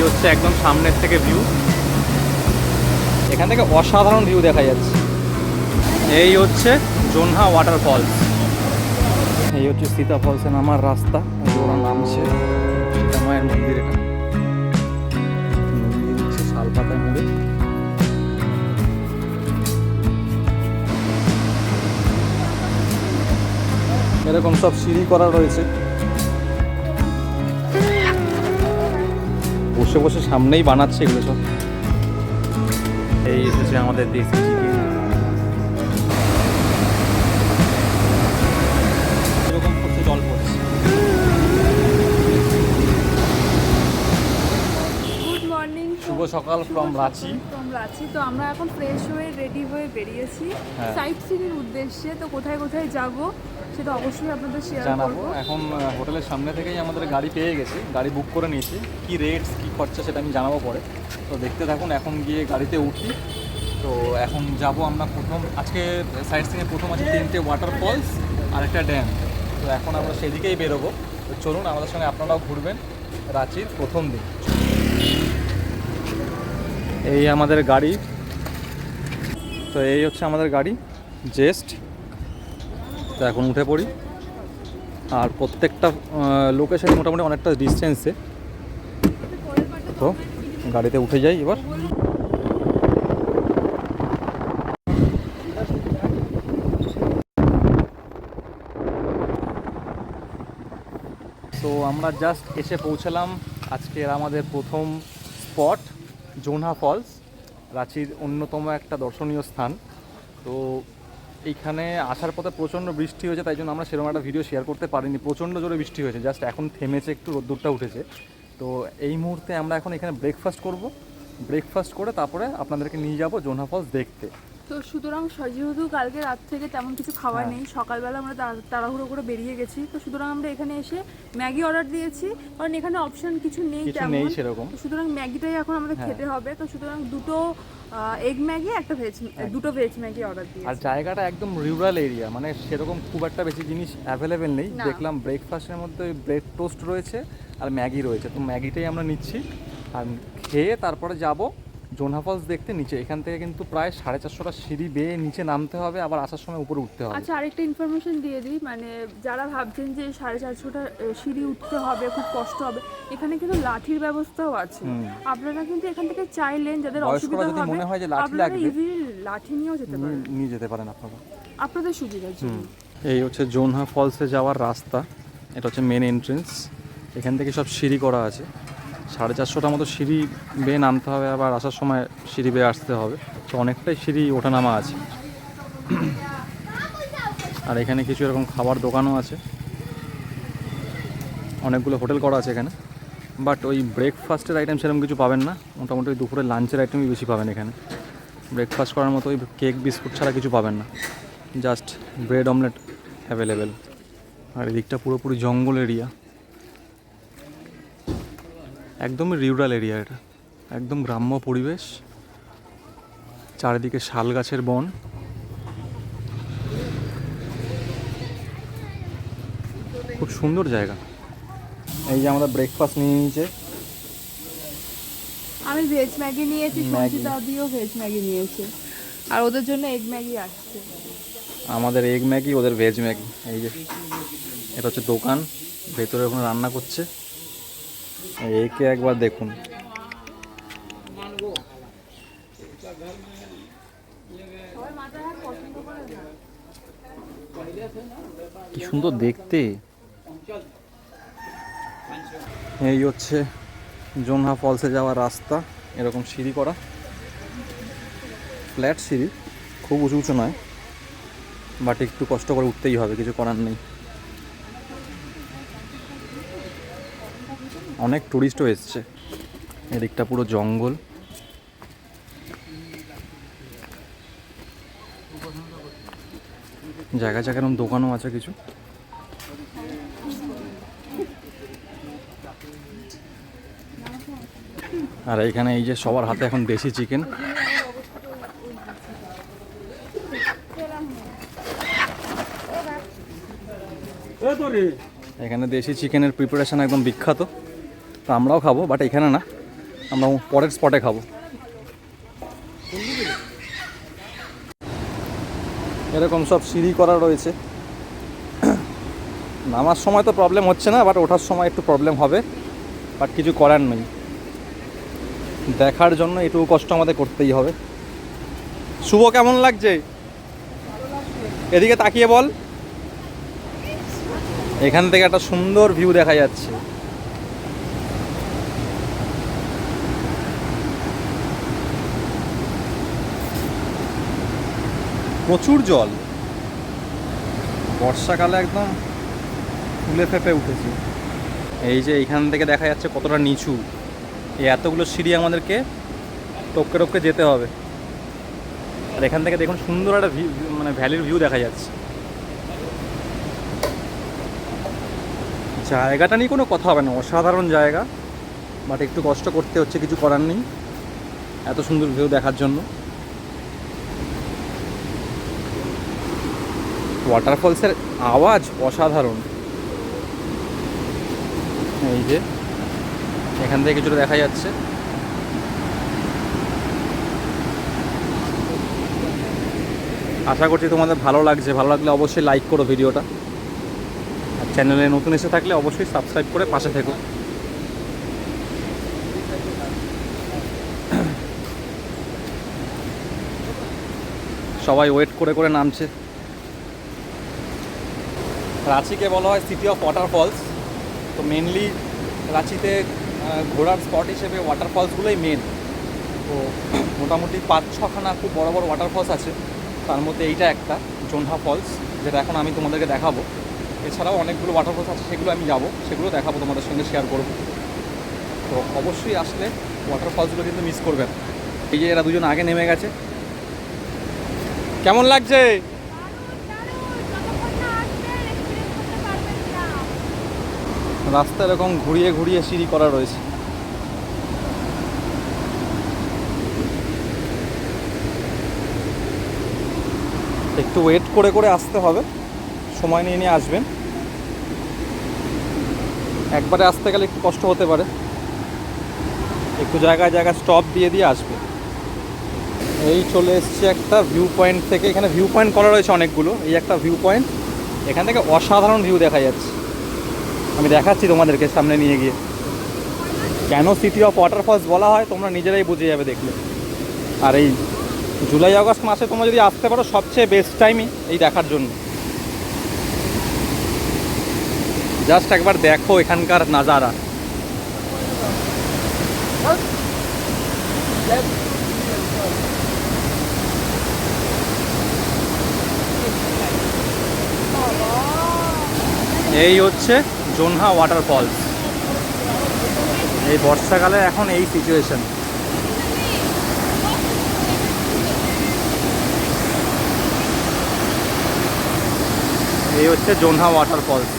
হচ্ছে একদম সামনের থেকে ভিউ, এখান থেকে অসাধারণ ভিউ দেখা যাচ্ছে। এই হচ্ছে জোনহা ওয়াটারফলস, এই হচ্ছে সীতা ফলসে নামার রাস্তা। ওরা নামছে, সীতা মায়ের মন্দির, এটা মন্দির হচ্ছে শালপাতায় মুড়ে। এরকম সব সিঁড়ি করা রয়েছে, বসে বসে সামনেই বানাচ্ছে এগুলো সব। এই হচ্ছে আমাদের দেশি চিকেন, এরকম করছে, জল পড়ছে। গুড মর্নিং, শুভ সকাল ফ্রম রাঁচি। তো আমরা এখন ফ্রেশ হয়ে রেডি হয়ে বেরিয়েছি সাইট সিনের উদ্দেশ্যে। তো কোথায় কোথায় যাব সেটা অবশ্যই আপনাদের শেয়ার জানাবো। করব। এখন হোটেলের সামনে থেকেই আমাদের গাড়ি পেয়ে গেছি, গাড়ি বুক করে নিয়েছি। কি রেটস কি খরচা সেটা আমি জানাবো পরে, তো দেখতে থাকুন। এখন গিয়ে গাড়িতে উঠি। তো এখন যাব আমরা প্রথম, আজকে সাইট সিনে প্রথম আছে 3টে ওয়াটারফলস আর একটা ড্যাম। তো এখন আমরা সেদিকেই বেরোবো। তো চলুন, আমাদের সঙ্গে আপনারাও ঘুরবেন রাঁচির প্রথম দিন। এই আমাদের গাড়ি, তো এই হচ্ছে আমাদের গাড়ি জেস্ট। তো এখন উঠে পড়ি, আর প্রত্যেকটা লোকেশন মোটামুটি অনেকটা ডিস্টেন্সে। তো গাড়িতে উঠে যাই এবার। তো আমরা জাস্ট এসে পৌঁছালাম আজকের আমাদের প্রথম স্পট, জোনহা ফলস, রাঁচির অন্যতম একটা দর্শনীয় স্থান। তো এইখানে আসার পথে প্রচণ্ড বৃষ্টি হয়েছে, তাই জন্য আমরা সেরকম একটা ভিডিও শেয়ার করতে পারিনি। প্রচণ্ড জোরে বৃষ্টি হয়েছে, জাস্ট এখন থেমেছে, একটু রোদ্দুরটা উঠেছে। তো এই মুহূর্তে আমরা এখন এখানে ব্রেকফাস্ট করব। ব্রেকফাস্ট করে তারপরে আপনাদেরকে নিয়ে যাব জোনহা ফলস দেখতে। তো সুতরাং যেহেতু কালকে রাত থেকে তেমন কিছু খাওয়ার নেই, সকালবেলা আমরা তাড়াহুড়ো করে বেরিয়ে গেছি। তো সুতরাং আমরা এখানে এসে ম্যাগি অর্ডার দিয়েছি, কারণ এখানে অপশন কিছু নেই তেমন সেরকম। সুতরাং ম্যাগিটাই এখন আমাদের খেতে হবে। তো সুতরাং দুটো এগ ম্যাগি, একটা দুটো ভেজ ম্যাগি অর্ডার দিয়েছি। আর জায়গাটা একদম রুরাল এরিয়া, মানে সেরকম খুব একটা বেশি জিনিস অ্যাভেলেবেল নেই। দেখলাম ব্রেকফাস্টের মধ্যে ব্রেড টোস্ট রয়েছে আর ম্যাগি রয়েছে, তো ম্যাগিটাই আমরা নিচ্ছি। আর খেয়ে তারপরে যাব জোনহা ফলস দেখতে নিচে। এখান থেকে কিন্তু প্রায় 450টা সিঁড়ি বেয়ে নিচে নামতে হবে, আবার আসার সময় উপরে উঠতে হবে। আচ্ছা, আরেকটা ইনফরমেশন দিয়ে দিই, মানে যারা ভাবছেন যে 450টা সিঁড়ি উঠতে হবে, খুব কষ্ট হবে, এখানে কিন্তু লাঠির ব্যবস্থাও আছে। আপনারা কিন্তু এখান থেকে চাইলেন, যাদের অসুবিধা হবে, মনে হয় যে লাঠি লাগবে, ইজিলি লাঠি নিয়েও যেতে পারেন, নিয়ে যেতে পারেন আপনারা, আপনাদের সুবিধার জন্য। এই হচ্ছে জোনহা ফলসে যাওয়ার রাস্তা, এটা হচ্ছে মেন এন্ট্রেন্স। এখান থেকে সব সিঁড়ি করা আছে, 450টা মতো সিঁড়ি বেয়ে নামতে হবে, আবার আসার সময় সিঁড়ি বেয়ে আসতে হবে। তো অনেকটাই সিঁড়ি ওঠানামা আছে। আর এখানে কিছু এরকম খাবার দোকানও আছে, অনেকগুলো হোটেল করা আছে এখানে। বাট ওই ব্রেকফাস্টের আইটেম সেরকম কিছু পাবেন না, মোটামুটি দুপুরে লাঞ্চের আইটেমই বেশি পাবেন এখানে। ব্রেকফাস্ট করার মতো ওই কেক বিস্কুট ছাড়া কিছু পাবেন না, জাস্ট ব্রেড অমলেট অ্যাভেলেবেল। আর এদিকটা পুরোপুরি জঙ্গল এরিয়া, একদমই রুরাল এরিয়া, এটা একদম গ্রাম্য পরিবেশ, চারিদিকে শাল গাছের বন। খুব সুন্দর জায়গা। এই যে আমরা ব্রেকফাস্ট নিয়ে নিয়েছে, আমি ভেজ ম্যাগি নিয়েছি, সঞ্চিতা দিও ভেজ ম্যাগি নিয়েছে, আর ওদের জন্য এগ ম্যাগি আসছে। আমাদের এগ ম্যাগি, ওদের ভেজ ম্যাগি। এই যে এটা হচ্ছে দোকান, ভেতরে ওখানে রান্না করছে। একে একবার দেখুন, কি সুন্দর দেখতে। এই হচ্ছে জোনহা ফলসে যাওয়ার রাস্তা, এরকম সিঁড়ি করা, ফ্ল্যাট সিঁড়ি, খুব উঁচু উঁচু নয়, বাট একটু কষ্ট করে উঠতেই হবে, কিছু করার নেই। অনেক টুরিস্টও এসছে, এদিকটা পুরো জঙ্গল। জায়গায় জায়গায় এরকম দোকানও আছে কিছু। আর এইখানে এই যে সবার হাতে এখন দেশি চিকেন, এখানে দেশি চিকেনের প্রিপারেশন একদম বিখ্যাত। তো আমরাও খাবো, বাট এখানে না, আমরা পরের স্পটে খাবো। এরকম সব সিঁড়ি করা রয়েছে। নামার সময় তো প্রবলেম হচ্ছে না, বাট ওঠার সময় একটু প্রবলেম হবে, বাট কিছু করার নেই। দেখার জন্য এটুকু কষ্ট আমাদের করতেই হবে। শুভ, কেমন লাগছে? এদিকে তাকিয়ে বল। এখান থেকে একটা সুন্দর ভিউ দেখা যাচ্ছে। প্রচুর জল, বর্ষাকালে একদম ফুলে ফেপে উঠেছে। এই যে এইখান থেকে দেখা যাচ্ছে কতটা নিচু। এই এতগুলো সিঁড়ি আমাদেরকে টপকে টপকে যেতে হবে। আর এখান থেকে দেখুন সুন্দর একটা ভিউ, মানে ভ্যালির ভিউ দেখা যাচ্ছে। জায়গাটা নিয়ে কোনো কথা হবে না, অসাধারণ জায়গা, বাট একটু কষ্ট করতে হচ্ছে, কিছু করার নেই এত সুন্দর ভিউ দেখার জন্য। ওয়াটারফলসের আওয়াজ অসাধারণ। এই যে এখান থেকে কিছুটা দেখা যাচ্ছে। আশা করছি তোমাদের ভালো লাগছে। ভালো লাগলে অবশ্যই লাইক করো ভিডিওটা, আর চ্যানেলে নতুন এসে থাকলে অবশ্যই সাবস্ক্রাইব করে পাশে থেকো। সবাই ওয়েট করে করে নামছে। রাঁচিকে বলা হয় সিটি অফ ওয়াটারফলস। তো মেনলি রাঁচিতে ঘোরার স্পট হিসেবে ওয়াটারফলসগুলোই মেন। তো মোটামুটি 5-6খানা খুব বড় বড় ওয়াটারফলস আছে, তার মধ্যে এইটা একটা জোনহা ফলস, যেটা এখন আমি তোমাদেরকে দেখাবো। এছাড়াও অনেকগুলো ওয়াটারফলস আছে, সেগুলো আমি যাবো, সেগুলো দেখাবো, তোমাদের সঙ্গে শেয়ার করবো। তো অবশ্যই আসলে ওয়াটারফলসগুলো কিন্তু মিস করবেন। এই যে এরা দুজন আগে নেমে গেছে। কেমন লাগছে? রাস্তা এরকম ঘুরিয়ে ঘুরিয়ে সিঁড়ি করা রয়েছে। একটু ওয়েট করে করে আসতে হবে, সময় নিয়ে নিয়ে আসবেন। একবারে আসতে গেলে একটু কষ্ট হতে পারে, একটু জায়গায় জায়গায় স্টপ দিয়ে দিয়ে আসবে। এই চলে এসছে একটা ভিউ পয়েন্ট থেকে। এখানে ভিউ পয়েন্ট করা রয়েছে অনেকগুলো। এই একটা ভিউ পয়েন্ট, এখান থেকে অসাধারণ ভিউ দেখা যাচ্ছে। আমি দেখাচ্ছি তোমাদেরকে সামনে নিয়ে গিয়ে। কেন সিটি অফ ওয়াটারফলস বলা হয় তোমরা নিজেরাই বুঝে যাবে দেখলে। আর এই জুলাই আগস্ট মাসে তোমরা যদি আসতে পারো, সবচেয়ে বেস্ট টাইমই এই দেখার জন্য। জাস্ট একবার দেখো এখানকার নাজারা। এই হচ্ছে জোনহা ওয়াটারফলস। এই বর্ষাকালে এখন এই সিচুয়েশন। এই হচ্ছে জোনহা ওয়াটারফলস।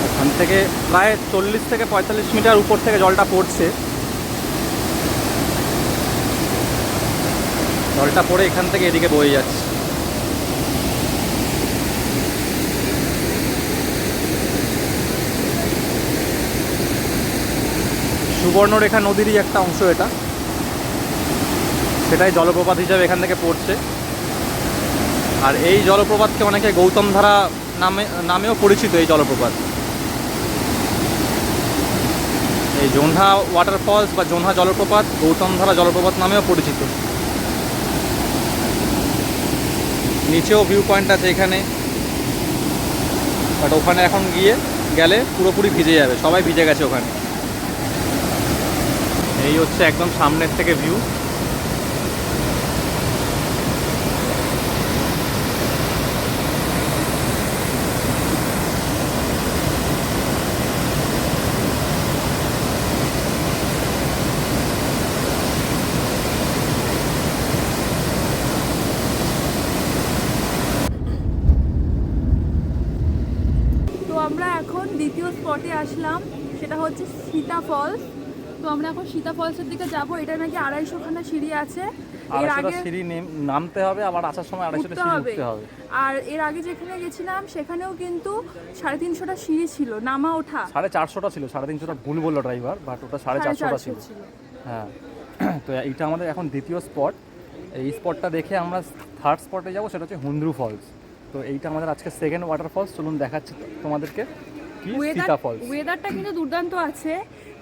এখান থেকে প্রায় 40 থেকে 45 মিটার উপর থেকে জলটা পড়ছে। জলটা পড়ে এখান থেকে এদিকে বয়ে যাচ্ছে। সুবর্ণরেখা নদীরই একটা অংশ এটা, সেটাই জলপ্রপাত হিসাবে এখান থেকে পড়ছে। আর এই জলপ্রপাতকে অনেকে গৌতম ধারা নামেও পরিচিত। এই জলপ্রপাত, এই জোনহা ওয়াটারফলস বা জোনহা জলপ্রপাত গৌতম ধারা জলপ্রপাত নামেও পরিচিত। নিচেও ভিউ পয়েন্ট আছে এখানে, বাট ওখানে এখন গেলে পুরোপুরি ভিজে যাবে, সবাই ভিজে গেছে ওখানে। এই হচ্ছে একদম সামনের থেকে ভিউ। আমরা এখন দ্বিতীয় স্পটে আসলাম, সেটা হচ্ছে সীতা ফলস। তো আমরা এখন সীতা ফলসের দিকে যাব। এটা নাকি 250খানা সিঁড়ি আছে। 250টা সিঁড়ি নামতে হবে, আবার আসার সময় 250টা সিঁড়ি উঠতে হবে। আর এর আগে যেখানে গেছিলাম সেখানেও কিন্তু 350টা সিঁড়ি ছিল, নামা ওঠা 450টা ছিল, 350টা ভুল বললো ড্রাইভার, বাট ওটা 450টা ছিল। হ্যাঁ, তো এইটা আমাদের এখন দ্বিতীয় স্পট। এই স্পটটা দেখে আমরা থার্ড স্পটে যাবো, সেটা হচ্ছে হুন্দ্রু ফলস। তো এইটা আমাদের আজকে সেকেন্ড ওয়াটারফলস। চলুন দেখাচ্ছি তোমাদেরকে কি সীতা ফলস। ওয়েদারটা কিন্তু দুর্দান্ত আছে,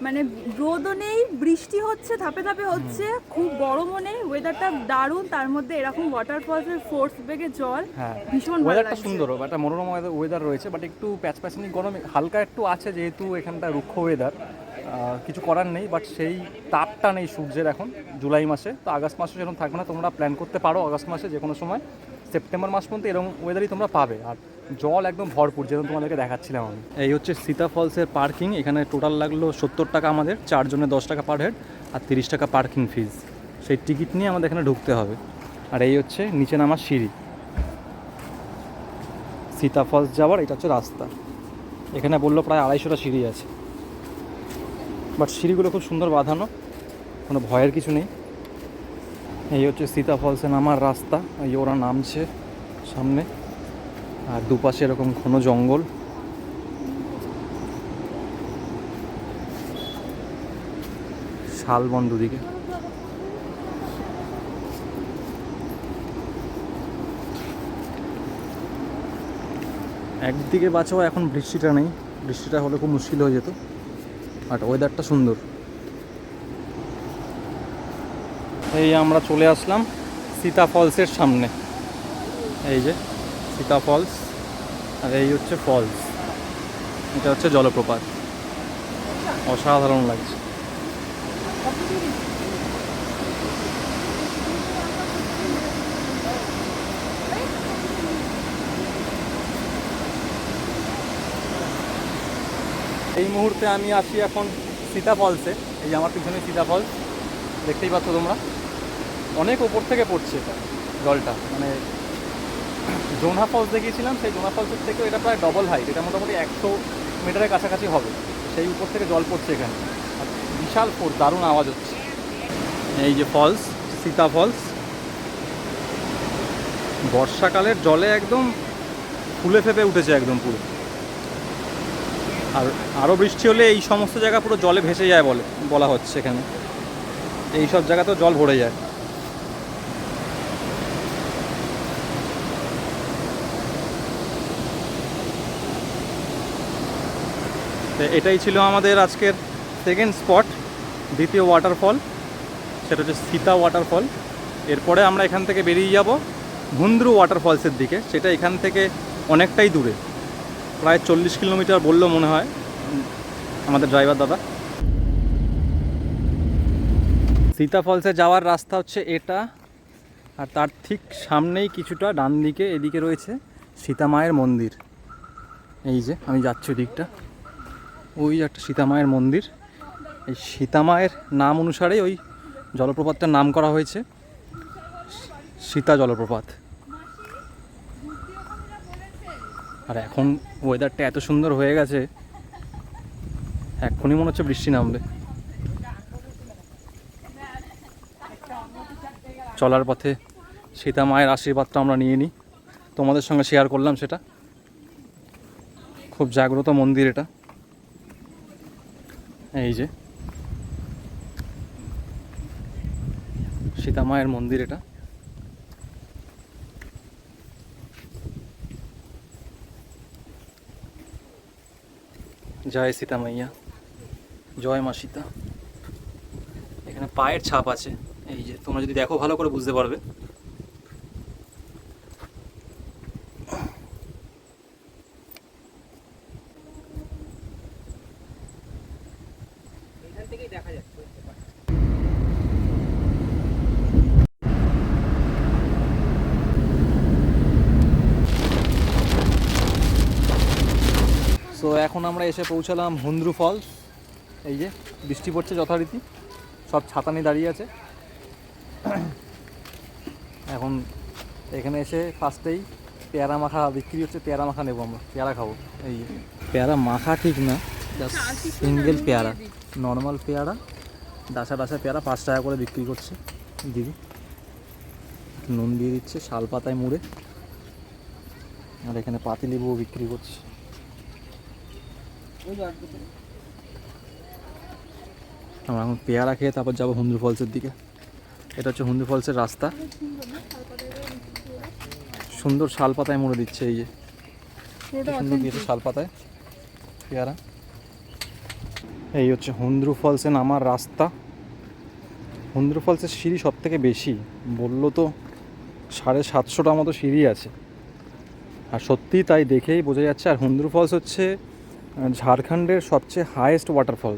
মানে রোদও নেই, বৃষ্টি হচ্ছে, ধাপে ধাপে হচ্ছে, খুব গরমও নেই, ওয়েদারটা দারুণ। তার মধ্যে এরকম ওয়াটারফলসের ফোর্স বেগে জল, হ্যাঁ ভীষণ ভালো ওয়েদারটা লাগছে। সুন্দর, একটা মনোরম ওয়েদার রয়েছে, বাট একটু প্যাচপ্যাচানি গরম হালকা একটু আছে, যেহেতু এখানটা রুক্ষ ওয়েদার, কিছু করার নেই। বাট সেই তাপটা নেই সূর্যের এখন জুলাই মাসে। তো আগস্ট মাসে যেরকম থাকবে না, তোমরা প্ল্যান করতে পারো আগস্ট মাসে যে কোনো সময়, সেপ্টেম্বর মাস পর্যন্ত এরকম ওয়েদারই তোমরা পাবে। আর জল একদম ভরপুর, যেরকম তোমাদেরকে দেখাচ্ছিলাম আমি। এই হচ্ছে সীতা ফলসের পার্কিং। এখানে টোটাল লাগলো 70 টাকা আমাদের, 4 জনের 10 টাকা পার হেড, আর 30 টাকা পার্কিং ফিজ। সেই টিকিট নিয়ে আমাদের এখানে ঢুকতে হবে। আর এই হচ্ছে নিচে নামার সিঁড়ি, সীতা ফলস যাওয়ার এটা হচ্ছে রাস্তা। এখানে বললো প্রায় 250টা সিঁড়ি আছে, বাট সিঁড়িগুলো খুব সুন্দর বাঁধানো, কোনো ভয়ের কিছু নেই। এই হচ্ছে সীতা ফলসে নামার রাস্তা, এই ওরা নামছে সামনে, আর দুপাশে এরকম ঘন জঙ্গল। শালবন দুদিকে। একদিকে বাঁচাও, এখন বৃষ্টিটা নেই, বৃষ্টিটা হলে খুব মুশকিল হয়ে যেত, বাট ওয়েদারটা সুন্দর। এই আমরা চলে আসলাম সীতা ফলসের সামনে। এই যে সীতা ফলস, আর এই হচ্ছে ফলস, এটা হচ্ছে জলপ্রপাত। অসাধারণ লাগছে। এই মুহূর্তে আমি আসি এখন সীতা ফলসে। এই যে আমার পিছনে সীতা ফলস, দেখতেই পাচ্ছ তোমরা, অনেক ওপর থেকে পড়ছে এটা জলটা। মানে জোনহা ফলস দেখিয়েছিলাম, সেই জোনহা ফলসের থেকেও এটা প্রায় ডবল হাইট, এটা মোটামুটি 100 মিটারের কাছাকাছি হবে। সেই উপর থেকে জল পড়ছে এখানে, আর বিশাল ফোর্স, দারুণ আওয়াজ হচ্ছে। এই যে ফলস, সীতা ফলস, বর্ষাকালের জলে একদম ফুলে ফেপে উঠেছে একদম পুরো। আর আরও বৃষ্টি হলে এই সমস্ত জায়গা পুরো জলে ভেসে যায় বলা হচ্ছে। এখানে এই সব জায়গাতেও জল ভরে যায়। এটাই ছিল আমাদের আজকের সেকেন্ড স্পট, দ্বিতীয় ওয়াটারফল, সেটা হচ্ছে সীতা ওয়াটারফল। এরপরে আমরা এখান থেকে বেরিয়ে যাব হুন্দ্রু ওয়াটারফলসের দিকে, সেটা এখান থেকে অনেকটাই দূরে, প্রায় 40 কিলোমিটার বললো মনে হয় আমাদের ড্রাইভার দাদা। সীতা ফলসে যাওয়ার রাস্তা হচ্ছে এটা, আর তার ঠিক সামনেই কিছুটা ডান দিকে এদিকে রয়েছে সীতা মায়ের মন্দির। এই যে আমি যাচ্ছি ওদিকটা, ওই একটা সীতা মায়ের মন্দির। এই সীতা মায়ের নাম অনুসারেই ওই জলপ্রপাতটার নাম করা হয়েছে সীতা জলপ্রপাত। আর এখন ওয়েদারটা এত সুন্দর হয়ে গেছে, এক্ষুনি মনে হচ্ছে বৃষ্টি নামবে। চলার পথে সীতা মায়ের আশীর্বাদটা আমরা নিয়ে নিই, তোমাদের সঙ্গে শেয়ার করলাম সেটা। খুব জাগ্রত মন্দির এটা। এই যে সীতা মায়ের মন্দির এটা। জয় সীতা মাইয়া, জয় মা সীতা। এখানে পায়ের ছাপ আছে, এই যে তোমরা যদি দেখো ভালো করে বুঝতে পারবে। এখান থেকেই দেখা যাচ্ছে। সো এখন আমরা এসে পৌঁছালাম হুন্দ্রু ফলস। এই যে বৃষ্টি পড়ছে যথারীতি, সব ছাতা নিয়ে দাঁড়িয়ে আছে। এখন এখানে এসে ফার্স্টেই পেয়ারা মাখা বিক্রি হচ্ছে, পেয়ারা মাখা নেবো আমরা, পেয়ারা খাবো। এই যে পেয়ারা মাখা ঠিক না, জাস্ট সিঙ্গেল পেয়ারা, নর্মাল পেয়ারা, ডাসা পেয়ারা 5 টাকা করে বিক্রি করছে দিদি। নুন দিয়ে দিচ্ছে শাল পাতায় মুড়ে, আর এখানে পাতিলেবুও বিক্রি করছে। আমরা এখন পেয়ারা খেয়ে তারপর যাবো হুন্দু ফলসের দিকে। এটা হচ্ছে হুন্দু ফলসের রাস্তা। সুন্দর শাল পাতায় মুড়ে দিচ্ছে, এই যে সুন্দর দিয়েছে শাল পাতায় পেয়ারা। এই হচ্ছে হুন্দ্রু ফলসে নামার রাস্তা। হুন্দ্রু ফলসের সিঁড়ি সব থেকে বেশি, বললো তো 750টা মতো সিঁড়ি আছে, আর সত্যিই তাই, দেখেই বোঝা যাচ্ছে। আর হুন্দ্রু ফলস হচ্ছে ঝাড়খণ্ডের সবচেয়ে হাইয়েস্ট ওয়াটারফল,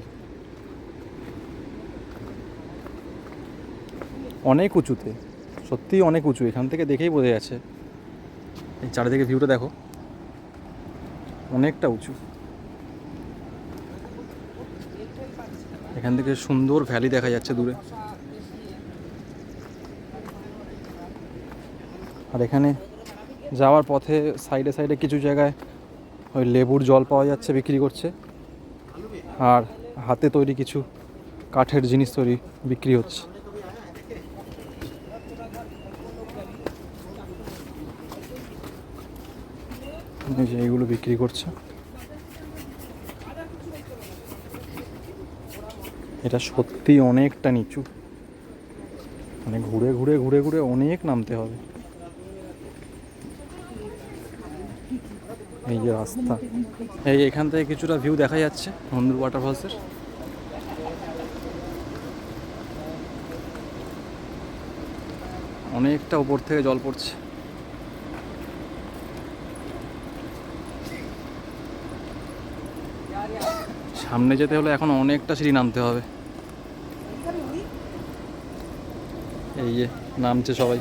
অনেক উঁচুতে, সত্যিই অনেক উঁচু, এখান থেকে দেখেই বোঝা যাচ্ছে। এই চারিদিকে ভিউটা দেখো, অনেকটা উঁচু। এখান থেকে সুন্দর ভ্যালি দেখা যাচ্ছে দূরে। আর এখানে যাওয়ার পথে সাইডে সাইডে কিছু জায়গায় ওই লেবুর জল পাওয়া যাচ্ছে, বিক্রি করছে। আর হাতে তৈরি কিছু কাঠের জিনিস তৈরি বিক্রি হচ্ছে। এই যে এইগুলো বিক্রি করছে। এটা সত্যি অনেকটা নিচু, মানে ঘুরে ঘুরে ঘুরে ঘুরে অনেক নামতে হবে। এই যে রাস্তা, এই এখান থেকে কিছুটা ভিউ দেখা যাচ্ছে হুন্দ্রু ওয়াটারফলসের। অনেকটা উপর থেকে জল পড়ছে। সামনে যেতে হলে এখন অনেকটা সিঁড়ি নামতে হবে। এই যে নামছে সবাই,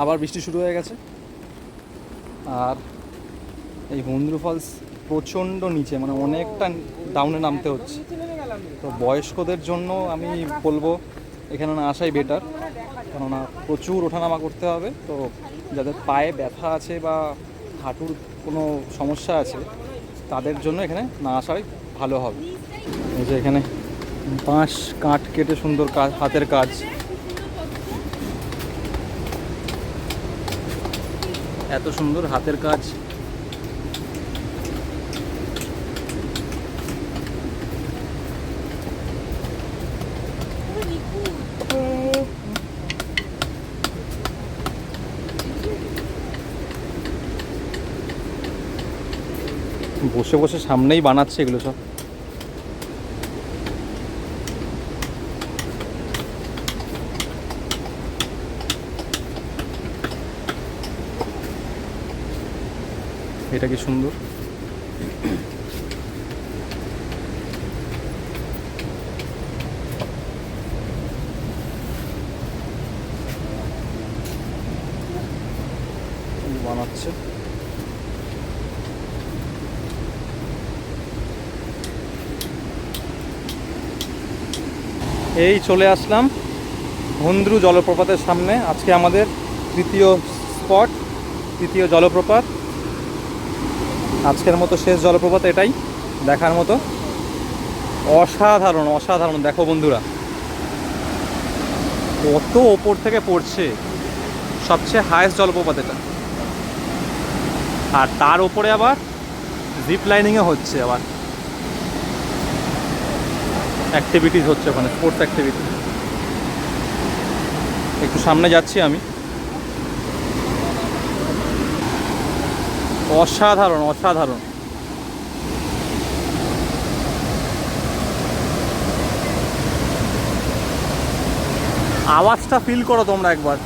আবার বৃষ্টি শুরু হয়ে গেছে। আর এই হুন্দ্রু ফলস প্রচণ্ড নিচে, মানে অনেকটা ডাউনে নামতে হচ্ছে। তো বয়স্কদের জন্য আমি বলবো এখানে না আসাই বেটার, কেননা প্রচুর ওঠানামা করতে হবে। তো যাদের পায়ে ব্যথা আছে বা হাঁটুর কোনো সমস্যা আছে তাদের জন্য এখানে না আসাই ভালো হবে। এই যে এখানে বাঁশ কাঠ কেটে সুন্দর কাজ, হাতের কাজ, এত সুন্দর হাতের কাজ। বসে বসে সামনেই বানাচ্ছে এগুলো সব। এটা কি সুন্দর। বানাচ্ছে এই চলে আসলাম হুন্দ্রু জলপ্রপাতের সামনে। আজকে আমাদের তৃতীয় স্পট, তৃতীয় জলপ্রপাত। আজকের মতো শেষ জলপ্রপাত এটাই দেখার মতো। অসাধারণ অসাধারণ, দেখো বন্ধুরা কত ওপর থেকে পড়ছে, সবচেয়ে হাইয়েস্ট জলপ্রপাত এটা। আর তার উপরে আবার জিপ লাইনিংও হচ্ছে, আবার অ্যাক্টিভিটিস হচ্ছে ওখানে, স্পোর্টস অ্যাক্টিভিটি। একটু সামনে যাচ্ছি আমি। অসাধারণ অসাধারণ। আওয়াজটা ফিল করো তোমরা একবার।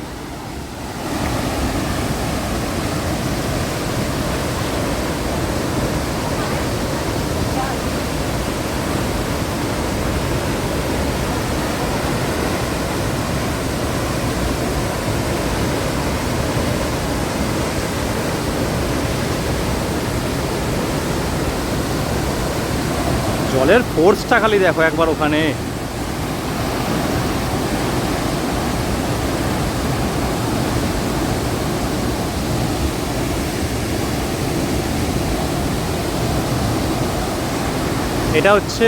জলের ফোর্সটা খালি দেখো একবার ওখানে। এটা হচ্ছে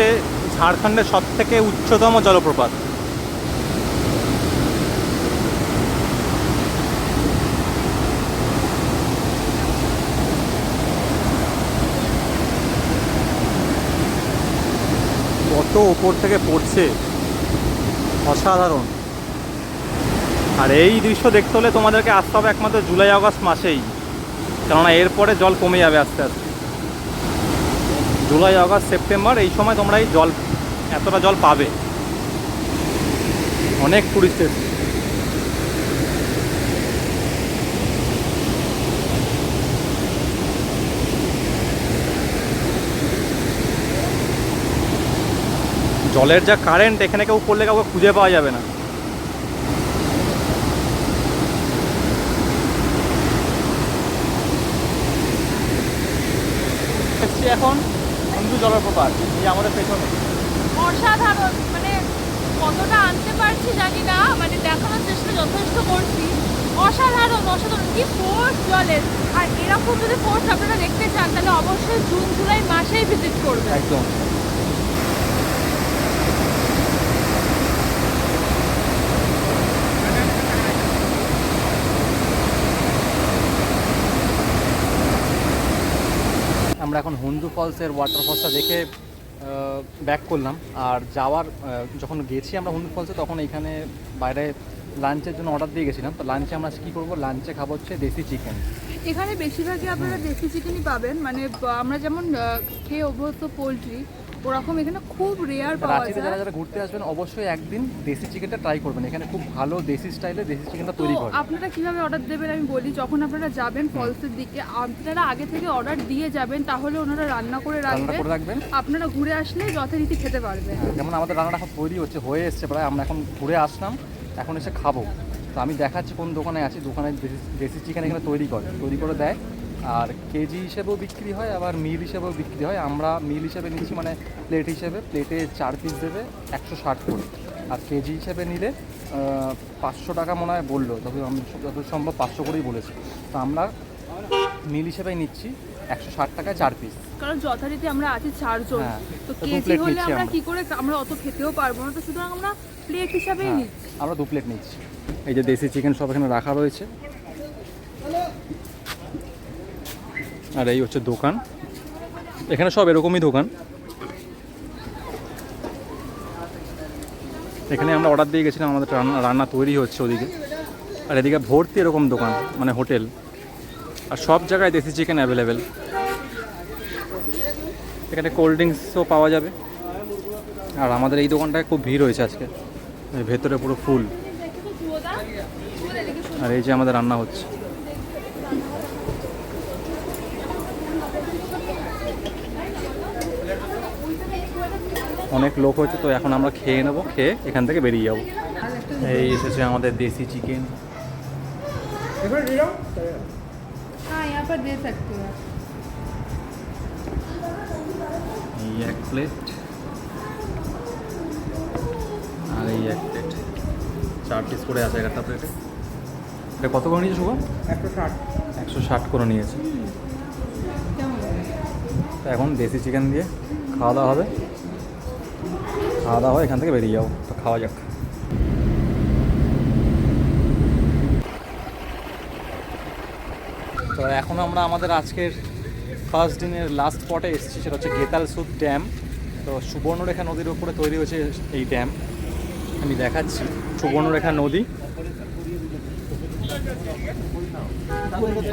ঝাড়খণ্ডের সবথেকে উচ্চতম জলপ্রপাত। কত ওপর থেকে পড়ছে, অসাধারণ। আর এই দৃশ্য দেখতে হলে তোমাদেরকে আসতে হবে একমাত্র জুলাই আগস্ট মাসেই, কেননা এরপরে জল কমে যাবে আস্তে আস্তে। জুলাই আগস্ট সেপ্টেম্বর এই সময় তোমরা এই জল, এতটা জল পাবে। অনেক টুরিস্ট এসছে। জলের যা কারেন্ট, এখানে কেউ পড়লে কাউকে খুঁজে পাওয়া যাবে না। এসছি এখন বন্ধু জলপ্রপাত, এই আমাদের পেছনে। অসাধারণ, মানে কতটা আনতে পারছি জানি না, মানে দেখানোর চেষ্টা যথেষ্ট করছি। অসাধারণ অসাধারণ, কি ফোর্স জলের। আর এরকম যদি ফোর্স আপনারা দেখতে চান তাহলে অবশ্যই জুন জুলাই মাসেই ভিজিট করবেন। একদম। আমরা এখন হন্দু ফলসের ওয়াটারফলসটা দেখে ব্যাক করলাম। আর যাওয়ার যখন গেছি আমরা হন্দু ফলসে, তখন এখানে বাইরে লাঞ্চের জন্য অর্ডার দিয়ে গেছিলাম। তো লাঞ্চে আমরা কী করবো, লাঞ্চে খাবো হচ্ছে দেশি চিকেন। এখানে বেশিরভাগই আপনারা দেশি চিকেনই পাবেন, মানে আমরা যেমন খেয়ে অভ্যস্ত পোলট্রি, ওরকম এখানে খুব রেয়ার পাওয়া রাঁচিতে যায়। যারা ঘুরতে আসবেন অবশ্যই একদিন দেশি চিকেনটা ট্রাই করবেন। এখানে খুব ভালো দেশি স্টাইলে দেশি চিকেনটা তৈরি করে। আপনারা কিভাবে অর্ডার দেবেন আমি বলি। যখন আপনারা যাবেন ফলসের দিকে, আপনারা আগে থেকে অর্ডার দিয়ে যাবেন, তাহলে ওনারা রান্না করে রাখবেন। আপনারা ঘুরে আসলে যথারীতি খেতে পারবেন। যেমন আমাদের রান্নাটা এখন তৈরি হয়ে এসছে প্রায়। আমরা এখন ঘুরে আসলাম, এখন এসে খাবো। তো আমি দেখাচ্ছি কোন দোকানে আছি। দোকানে দেশি চিকেন এখানে তৈরি করে দেয়। আর কেজি হিসেবেও বিক্রি হয়, আবার মিল হিসেবেও বিক্রি হয়। আমরা মিল হিসেবে নিচ্ছি, মানে প্লেট হিসেবে। প্লেটে 4 পিস দেবে 160 করে। আর কেজি হিসেবে নিলে 500 টাকা মনে হয় বললো, তবে আমি যত সম্ভব 500 করেই বলেছি। তো আমরা মিল হিসেবেই নিচ্ছি 160 টাকায় 4 পিস। কারণ যথারীতি আমরা আছি 4 জন, তো তো কেজি হলে আমরা কি করে, আমরা অত খেতেও পারবো না। তো সুতরাং আমরা প্লেট হিসাবেই নিচ্ছি। আমরা 2 প্লেট নিচ্ছি। এই যে দেশি চিকেন সব এখানে রাখা রয়েছে। আর এই হচ্ছে দোকান, এখানে সব এরকমই দোকান। এখানে আমরা অর্ডার দিয়ে গেছিলাম, আমাদের রান্না তৈরি হচ্ছে ওদিকে। আর এদিকে ভর্তি এরকম দোকান, মানে হোটেল। আর সব জায়গায় দেশি চিকেন অ্যাভেলেবেল। এখানে কোল্ড ড্রিঙ্কসও পাওয়া যাবে। আর আমাদের এই দোকানটায় খুব ভিড় হয়েছে আজকে, ভেতরে পুরো ফুল। আর এই যে আমাদের রান্না হচ্ছে। অনেক লোক হয়েছে, তো এখন আমরা খেয়ে নেবো, খেয়ে এখান থেকে বেরিয়ে যাবো। এই এসেছে আমাদের দেশি চিকেন। এই 1 প্লেট আর এই 1 প্লেট, 4 পিস করে আছে একটা প্লেটে। এটা কত করে নিয়েছে শুভ? 160 করে নিয়েছে। তো এখন দেশি চিকেন দিয়ে খাওয়া দাওয়া হবে। খাওয়া দাওয়া এখান থেকে বেরিয়ে যাবো। তো খাওয়া যাক। তো এখন আমরা আমাদের আজকের ফার্স্ট দিনের লাস্ট স্পটে এসেছি, সেটা হচ্ছে গেতালসুদ ড্যাম। তো সুবর্ণরেখা নদীর উপরে তৈরি হয়েছে এই ড্যাম। আমি দেখাচ্ছি, সুবর্ণরেখা নদী।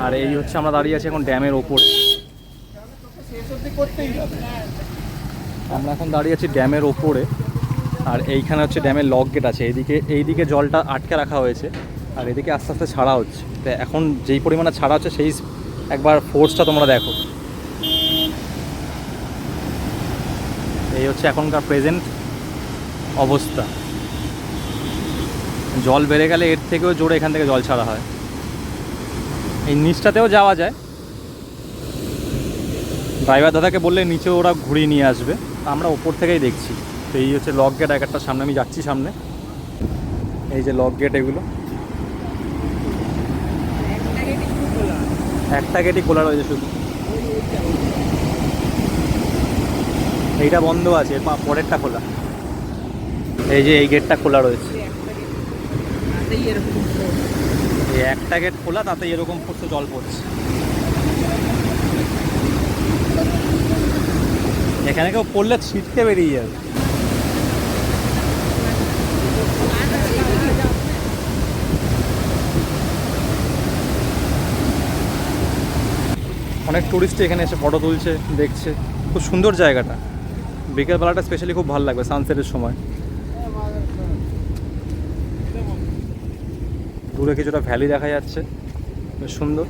আর এই হচ্ছে আমরা দাঁড়িয়ে আছি এখন ড্যামের ওপরে। আমরা এখন দাঁড়িয়ে আছি ড্যামের ওপরে। আর এইখানে হচ্ছে ড্যামের লক গেট আছে। এইদিকে জলটা আটকে রাখা হয়েছে, আর এদিকে আস্তে আস্তে ছাড়া হচ্ছে। তো এখন যেই পরিমাণে ছাড়া হচ্ছে সেই একবার ফোর্সটা তোমরা দেখো। এই হচ্ছে এখনকার প্রেজেন্ট অবস্থা। জল বেড়ে গেলে এর থেকেও জোরে এখান থেকে জল ছাড়া হয়। এই নিচটাতেও যাওয়া যায়, ড্রাইভার দাদাকে বললে নিচে ওরা ঘুরিয়ে নিয়ে আসবে। আমরা ওপর থেকেই দেখছি। তো এই হচ্ছে লক গেট, একটা সামনে আমি যাচ্ছি সামনে। এই যে লক গেট, এগুলো একটা গেটই খোলা রয়েছে শুধু, এইটা বন্ধ আছে, পরেরটা খোলা। এই যে এই গেটটা খোলা রয়েছে, এই একটা গেট খোলা, তাতে এরকম পড়ছে, জল পড়ছে। এখানে কেউ পড়লে ছিটকে বেরিয়ে যাবে। অনেক টুরিস্টই এখানে এসে ফটো তুলছে, দেখছে। খুব সুন্দর জায়গাটা, বিকেলবেলাটা স্পেশালি খুব ভালো লাগবে সানসেটের সময়। দূরে কিছুটা ভ্যালি দেখা যাচ্ছে, বেশ সুন্দর।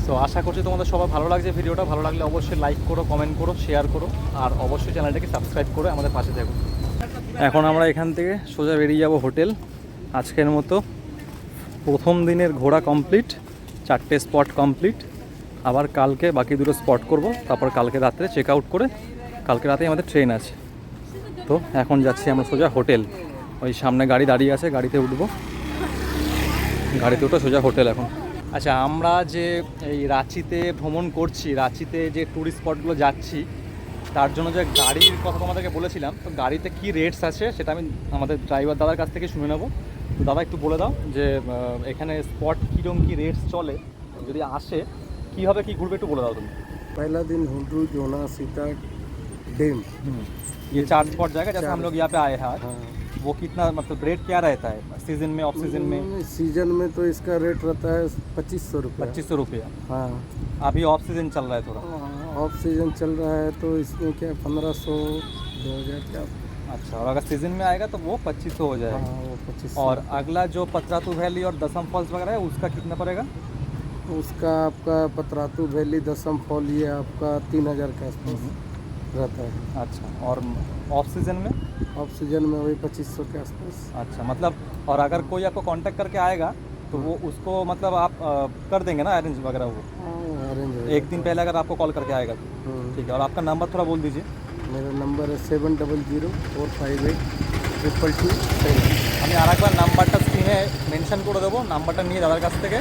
তো আশা করছি তোমাদের সবার ভালো লাগছে ভিডিওটা। ভালো লাগলে অবশ্যই লাইক করো, কমেন্ট করো, শেয়ার করো, আর অবশ্যই চ্যানেলটাকে সাবস্ক্রাইব করে আমাদের পাশে থাকো। এখন আমরা এখান থেকে সোজা বেরিয়ে যাব হোটেল। আজকের মতো প্রথম দিনের ঘোরা কমপ্লিট, 4টে স্পট কমপ্লিট। আবার কালকে বাকি 2টো স্পট করব, তারপর কালকে রাত্রে চেক আউট করে কালকে রাতেই আমাদের ট্রেন আছে। তো এখন যাচ্ছি আমরা সোজা হোটেল। ওই সামনে গাড়ি দাঁড়িয়ে আছে, গাড়িতে উঠবো, গাড়িতে উঠে সোজা হোটেল এখন। আচ্ছা, আমরা যে এই রাঁচিতে ভ্রমণ করছি, রাঁচিতে যে ট্যুরিস্ট স্পটগুলো যাচ্ছি, তার জন্য যে গাড়ির কথা তোমাদেরকে বলেছিলাম, তো গাড়িতে কী রেটস আছে সেটা আমি আমাদের ড্রাইভার দাদার কাছ থেকে শুনে নেবো। তো দাদা একটু বলে দাও যে এখানে স্পট কীরকম কী রেটস চলে, যদি আসে কীভাবে কী ঘুরবে একটু বলে দাও তুমি। पहला दिन हुड्रू जोना सीता डैम। ये 4 स्पॉट जाएगा जैसे हम लोग यहाँ पे आए हैं आज, हाँ, वो कितना मतलब रेट क्या रहता है सीजन में, ऑफ सीजन में? सीजन में तो इसका रेट रहता है 2500 रुपये। 2500 रुपया। हाँ, अभी ऑफ सीजन चल रहा है थोड़ा। ऑफ सीजन चल रहा है तो इसमें क्या 1500 2000 क्या। अच्छा, और अगर सीजन में आएगा तो वो 2500 हो जाएगा। हाँ, वो 2500। और अगला जो पतरातू वैली और दसम फॉल्स वगैरह है उसका कितना पड़ेगा? उसका आपका पतरातू वैली दसम फॉल ये आपका 3000 के आसपास रहता है। अच्छा, और ऑफ सीजन में? ऑफ सीजन में वही 2500 के आसपास। अच्छा, मतलब और अगर कोई आपको कांटेक्ट करके आएगा तो वो उसको मतलब आप कर देंगे ना अरेंज वगैरह वो? हाँ, अरेंज एक दिन पहले अगर आपको कॉल करके आएगा तो ठीक है। और आपका नंबर थोड़ा बोल दीजिए। मेरा नंबर है 7004582227। আমি আর একবার নাম্বারটা স্ক্রিনে মেনশন করে দেবো, নাম্বারটা নিয়ে দাদার কাছ থেকে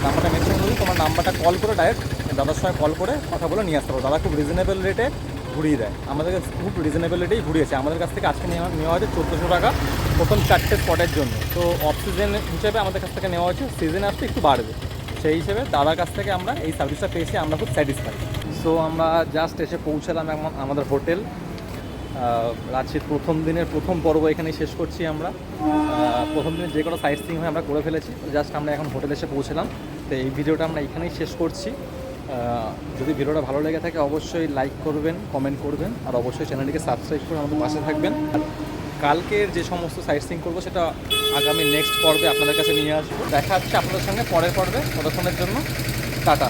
নাম্বারটা মেনশন করি, তোমার নাম্বারটা কল করে ডাইরেক্ট দাদার সঙ্গে কল করে কথা বলে নিয়ে আসতে পারো। দাদা খুব রিজনেবল রেটে ঘুরিয়ে দেয়, আমাদেরকে খুব রিজনেবল রেটেই ঘুরিয়েছে। আমাদের কাছ থেকে আজকে নেওয়া হয়েছে 1400 টাকা প্রথম 4টে স্পটের জন্য। তো অফ সিজন হিসেবে আমাদের কাছ থেকে নেওয়া হয়েছে, সিজনে আসতে একটু বাড়বে, সেই হিসেবে দাদার কাছ থেকে আমরা এই সার্ভিসটা পেয়েছি, আমরা খুব স্যাটিসফাইড। সো আমরা জাস্ট এসে পৌঁছালাম এখন আমাদের হোটেল। রাঁচির প্রথম দিনের প্রথম পর্ব এখানেই শেষ করছি আমরা। প্রথম দিনে যে কোনো সাইট সিইং হয়ে আমরা করে ফেলেছি, জাস্ট আমরা এখন হোটেলে এসে পৌঁছলাম। তো এই ভিডিওটা আমরা এখানেই শেষ করছি। যদি ভিডিওটা ভালো লেগে থাকে অবশ্যই লাইক করবেন, কমেন্ট করবেন, আর অবশ্যই চ্যানেলটিকে সাবস্ক্রাইব করে আমাদের পাশে থাকবেন। আর কালকের যে সমস্ত সাইট সিইং করবো সেটা আগামী নেক্সট পর্বে আপনাদের কাছে নিয়ে আসবো। দেখা হচ্ছে আপনাদের সঙ্গে পরের পর্বে। ততক্ষণের জন্য টাটা।